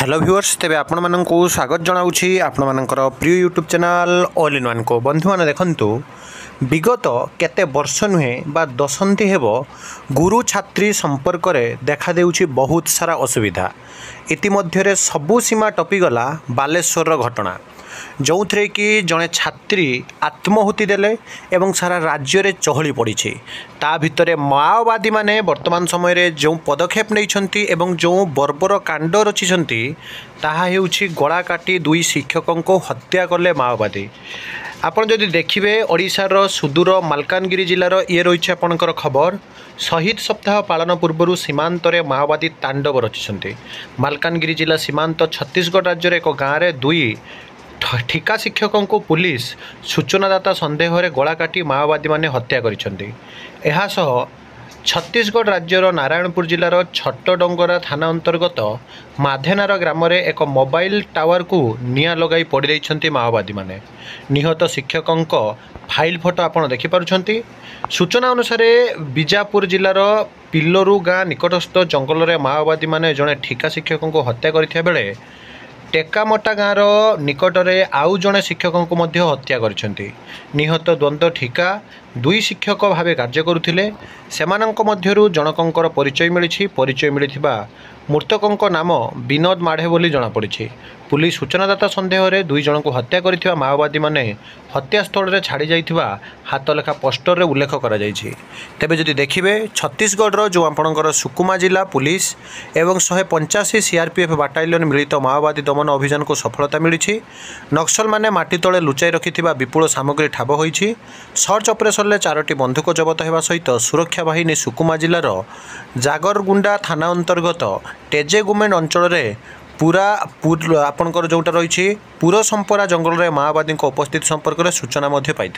Hello viewers तेरे आपण माननकु स्वागत जनाऊँगी आपण मानकर प्रिय YouTube channel all in one को बंधु मैंने देखंतु विगत केते वर्ष नुहे बा दशंधि हेब गुरु छात्री संपर्क में देखा देउछि बहुत सारा असुविधा इतिमध्य सबु सीमा टपीगला बालेश्वर घटना जो थे कि जड़े छात्री आत्महुति देले एवं सारा राज्य रे चहली पड़ी ता भितर माओवादी माने वर्तमान समय रे जो पदक्षेप नहीं एवं जो बर्बर कांड रचिंट ताहा हेउछि गला काटी दुई शिक्षकों को हत्या कले माओवादी। आपन जदि देखिबे ओडिशार सुदूर मालकानगिरी जिलार ये रही आपणकर खबर शहीद सप्ताह पालन पूर्व सीमांत रे माओवादी तांडव रचिंट। मालकानगिरी जिला सीमांत छत्तीसगढ़ राज्य एक गाँव में दुई ठिका शिक्षकों को पुलिस सूचनादाता संदेह में गला काटी माओवादी माने हत्या करिसेंती। एहा सह छत्तीसगढ़ राज्यर नारायणपुर जिलार छटडंगरा थाना अंतर्गत माधेनार ग्राम में एक मोबाइल टावर को निआं लगाई पड़ रही माओवादी माने। निहत शिक्षकों फाइल फोटो आपड़ देखिपुंट। सूचना अनुसार बीजापुर जिलार पिल्लोरु गाँ निकटस्थ जंगल में माओवादी माने जड़े ठिका शिक्षकों को हत्या करथिया बेले टेकामटा गाँवर निकट में आउ जड़े शिक्षकों को मध्य हत्या करिसेंती। निहत द्वंद्व ठिका दुई शिक्षक भाव कार्य करुथिले सेमानंक मध्यरु जनकंकर परिचय मिली। परिचय मिलिथिबा मृतकों नाम विनोद माढ़े बोली जनापड़ी। पुलिस सूचनादाता संदेह में दुई जन को हत्या करिथिबा माओवादी माने हत्यास्थल में छाड़ी जाइथिबा हाथ लेखा पोस्टर रे उल्लेख करा जाइछि। तेबे जदि देखिबे छत्तीसगढ़ जो आपणकर सुकुमा जिला पुलिस एवं 185 सीआरपीएफ बाटालियन मिलित माओवादी दमन अभियान को सफलता मिली। नक्सल माने माटी तले लुचाई रखिथिबा विपुल सामग्री ठाब होइछि। सर्च ऑपरेशन में 4टी बंधुक जबत होगा सहित सुरक्षा बाहिनी सुकुमा जिलार जागरगुंडा थाना अंतर्गत टेजेगुमेंट अंचल में पूरा आपणकर जोटा रही पुरसंपरा जंगल में माओवादी उपस्थित संपर्क में सूचना पाई।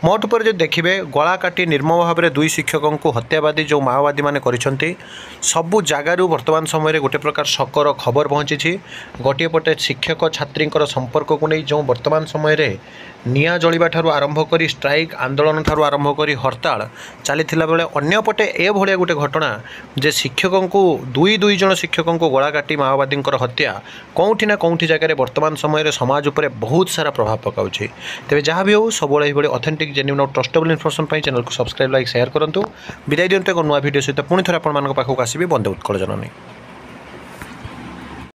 मोट पर जो देखिए गला काटी निर्मम भाव में दुई शिक्षकों को हत्यावादी जो माओवादी माने करिसेंती सबु जगार वर्तमान समय गोटे प्रकार शकर खबर पहुँची। गोटे पटे शिक्षक छात्री संपर्क को नहीं जो वर्तमान समय रे निआं जलिबा ठारू आरंभ करी स्ट्राइक आंदोलन ठारू आरंभ करी हड़ताल चलीथिला बेले अन्य पटे ए भलिया गोटे घटना जे शिक्षकों को दुई जन शिक्षकों को गला काटी माओवादी हत्या कौटी ना कौटी जगह वर्तमान समय समाज उपरे बहुत सारा प्रभाव पकाउछि। तेबे जहाँ भी हो सब ऑथेंटिक जेन्युइन और ट्रस्टेबल इन्फॉर्मेशन पाई चैनल को सब्सक्राइब लाइक शेयर करंतु। विदाय दियंतु एक नुआ वीडियो सहित पुणी थोड़े आपण पाखक आसबि बंदे उत्कल जननी।